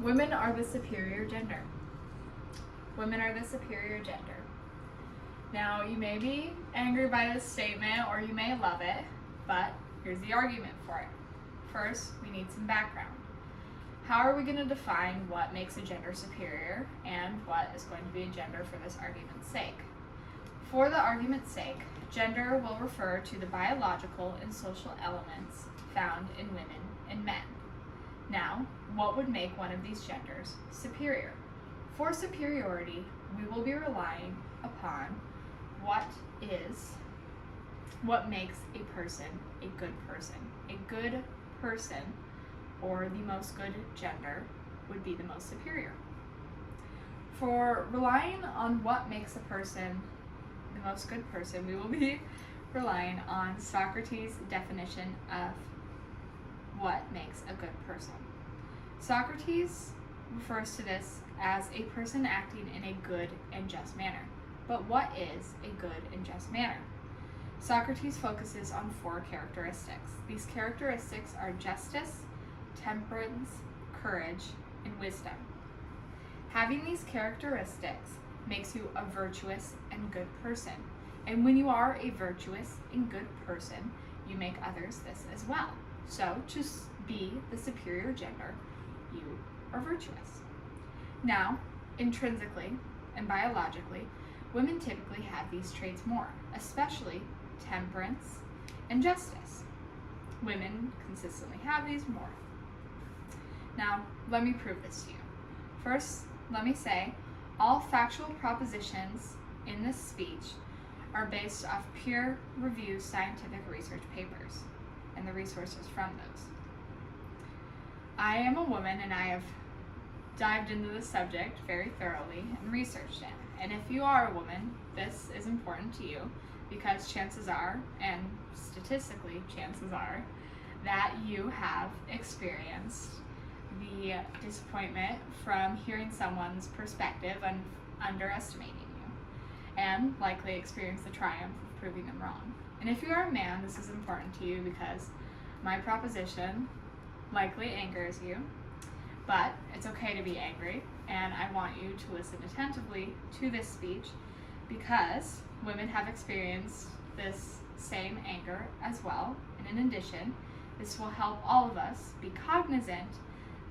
Women are the superior gender. Women are the superior gender. Now, you may be angry by this statement or you may love it, but here's the argument for it. First, we need some background. How are we going to define what makes a gender superior and what is going to be a gender for this argument's sake? For the argument's sake, gender will refer to the biological and social elements found in women and men. Now, what would make one of these genders superior? For superiority, we will be relying upon what makes a person a good person. A good person, or the most good gender, would be the most superior. For relying on what makes a person the most good person, we will be relying on Socrates' definition of what makes a good person. Socrates refers to this as a person acting in a good and just manner. But what is a good and just manner? Socrates focuses on 4 characteristics. These characteristics are justice, temperance, courage, and wisdom. Having these characteristics makes you a virtuous and good person. And when you are a virtuous and good person, you make others this as well. So, to be the superior gender, you are virtuous. Now, intrinsically and biologically, women typically have these traits more, especially temperance and justice. Women consistently have these more. Now, let me prove this to you. First, let me say, all factual propositions in this speech are based off peer-reviewed scientific research papers and the resources from those. I am a woman and I have dived into the subject very thoroughly and researched it. And if you are a woman, this is important to you because chances are, and statistically chances are, that you have experienced the disappointment from hearing someone's perspective and underestimating you, and likely experience the triumph of proving them wrong. And if you are a man, this is important to you because my proposition likely angers you, but it's okay to be angry, and I want you to listen attentively to this speech because women have experienced this same anger as well. And in addition, this will help all of us be cognizant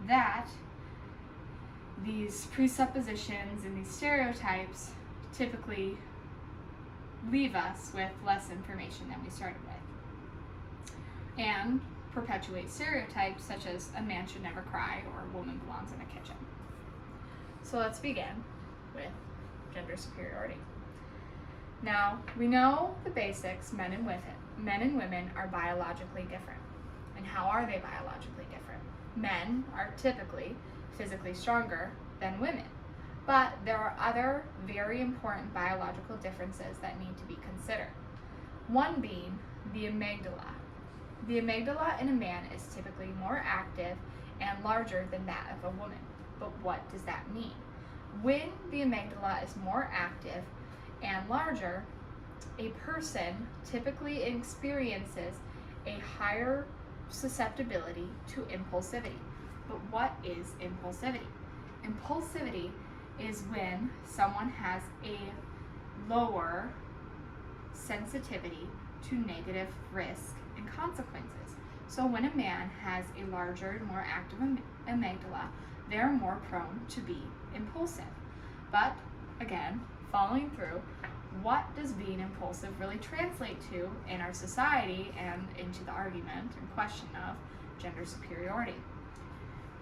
that these presuppositions and these stereotypes typically leave us with less information than we started with, and perpetuate stereotypes such as a man should never cry or a woman belongs in a kitchen. So let's begin with gender superiority. Now, we know the basics, men and women are biologically different. And how are they biologically different? Men are typically physically stronger than women, but there are other very important biological differences that need to be considered. One being the amygdala. The amygdala in a man is typically more active and larger than that of a woman. But what does that mean? When the amygdala is more active and larger, a person typically experiences a higher susceptibility to impulsivity. But what is impulsivity? Impulsivity is when someone has a lower sensitivity to negative risk and consequences. So when a man has a larger, more active amygdala, they're more prone to be impulsive. But again, following through, what does being impulsive really translate to in our society and into the argument and question of gender superiority?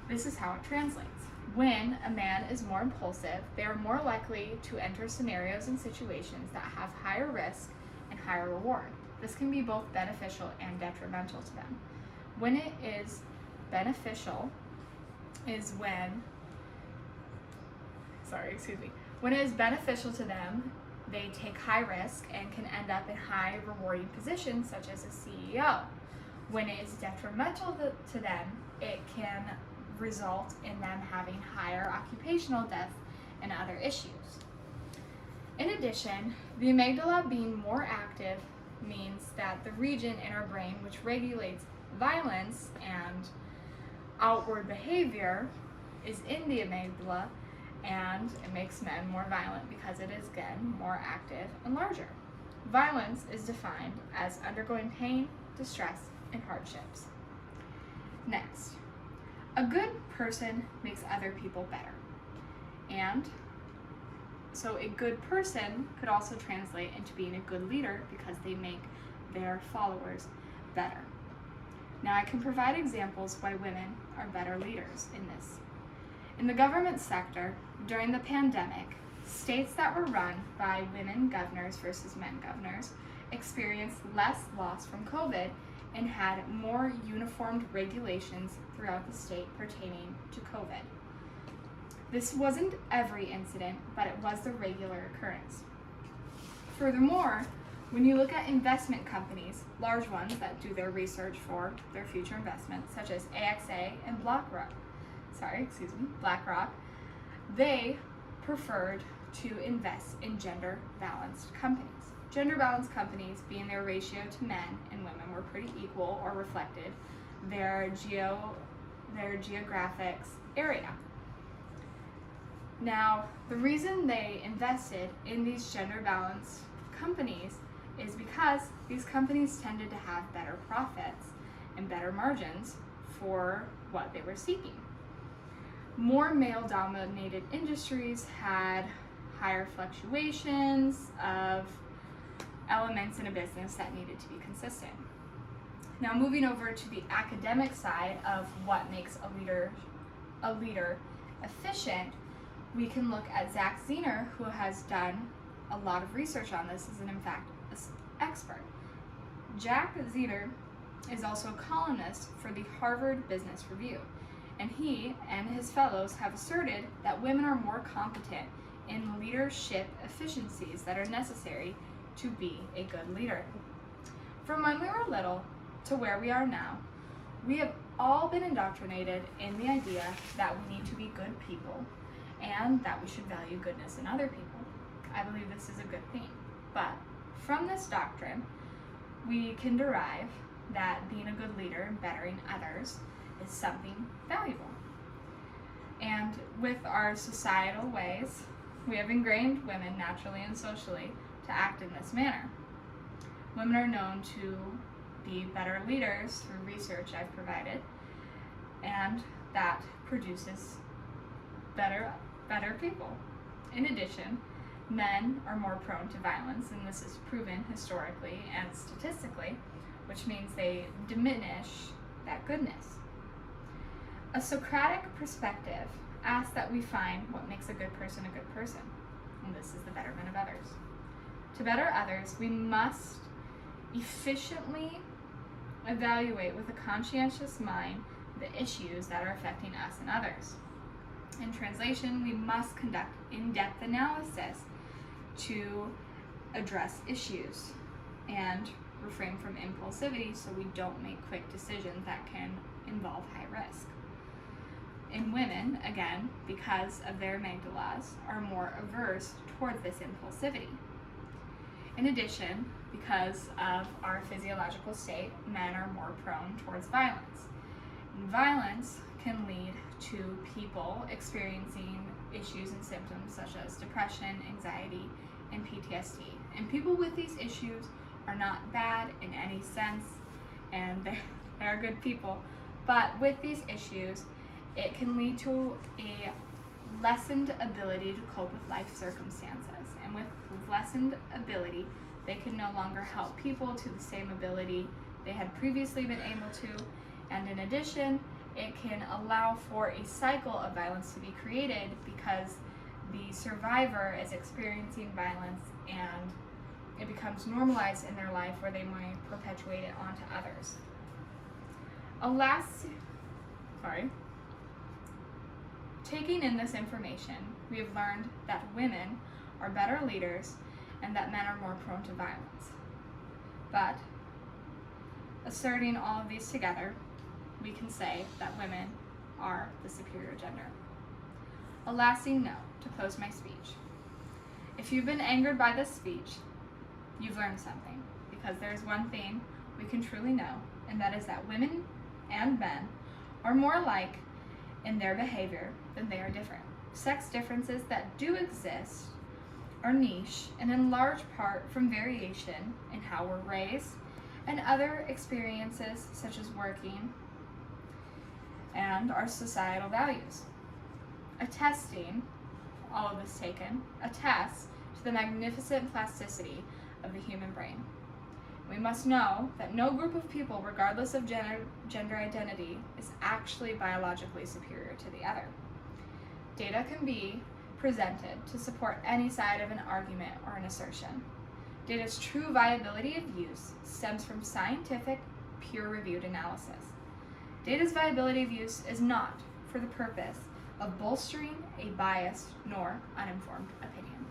This is how it translates. When a man is more impulsive, they are more likely to enter scenarios and situations that have higher risk and higher reward. This can be both beneficial and detrimental to them. When it is beneficial is when it is beneficial to them, they take high risk and can end up in high rewarding positions such as a CEO. When it is detrimental to them, it can result in them having higher occupational death and other issues. In addition, the amygdala being more active means that the region in our brain which regulates violence and outward behavior is in the amygdala, and it makes men more violent because it is, again, more active and larger. Violence is defined as undergoing pain, distress, and hardships. Next, a good person makes other people better. And so a good person could also translate into being a good leader because they make their followers better. Now, I can provide examples why women are better leaders in this. In the government sector, during the pandemic, states that were run by women governors versus men governors experienced less loss from COVID and had more uniformed regulations throughout the state pertaining to COVID. This wasn't every incident, but it was the regular occurrence. Furthermore, when you look at investment companies, large ones that do their research for their future investments, such as AXA and BlackRock, they preferred to invest in gender-balanced companies. Gender-balanced companies, being their ratio to men and women, were pretty equal or reflected their geographic area. Now, the reason they invested in these gender-balanced companies is because these companies tended to have better profits and better margins for what they were seeking. More male-dominated industries had higher fluctuations of elements in a business that needed to be consistent. Now, moving over to the academic side of what makes a leader efficient, we can look at Zach Zener, who has done a lot of research on this, is in fact an expert. Jack Zener is also a columnist for the Harvard Business Review, and he and his fellows have asserted that women are more competent in leadership efficiencies that are necessary to be a good leader. From when we were little to where we are now, we have all been indoctrinated in the idea that we need to be good people and that we should value goodness in other people. I believe this is a good thing. But from this doctrine, we can derive that being a good leader and bettering others is something valuable. And with our societal ways, we have ingrained women naturally and socially to act in this manner. Women are known to be better leaders through research I've provided, and that produces better people. In addition, men are more prone to violence, and this is proven historically and statistically, which means they diminish that goodness. A Socratic perspective asks that we find what makes a good person, and this is the betterment of others. To better others, we must efficiently evaluate with a conscientious mind the issues that are affecting us and others. In translation, we must conduct in-depth analysis to address issues and refrain from impulsivity so we don't make quick decisions that can involve high risk. In women, again, because of their amygdalas, are more averse towards this impulsivity. In addition, because of our physiological state, men are more prone towards violence. And violence can lead to people experiencing issues and symptoms such as depression, anxiety, and PTSD. And people with these issues are not bad in any sense, and they are good people. But with these issues, it can lead to a lessened ability to cope with life circumstances. And with lessened ability, they can no longer help people to the same ability they had previously been able to. And in addition, it can allow for a cycle of violence to be created because the survivor is experiencing violence and it becomes normalized in their life where they might perpetuate it onto others. Taking in this information, we have learned that women are better leaders and that men are more prone to violence. But asserting all of these together, we can say that women are the superior gender. A lasting note to close my speech. If you've been angered by this speech, you've learned something, because there's one thing we can truly know, and that is that women and men are more alike in their behavior, then they are different. Sex differences that do exist are niche and in large part from variation in how we're raised and other experiences such as working and our societal values. Attesting, all of this taken, attests to the magnificent plasticity of the human brain. We must know that no group of people, regardless of gender identity, is actually biologically superior to the other. Data can be presented to support any side of an argument or an assertion. Data's true viability of use stems from scientific, peer-reviewed analysis. Data's viability of use is not for the purpose of bolstering a biased nor uninformed opinion.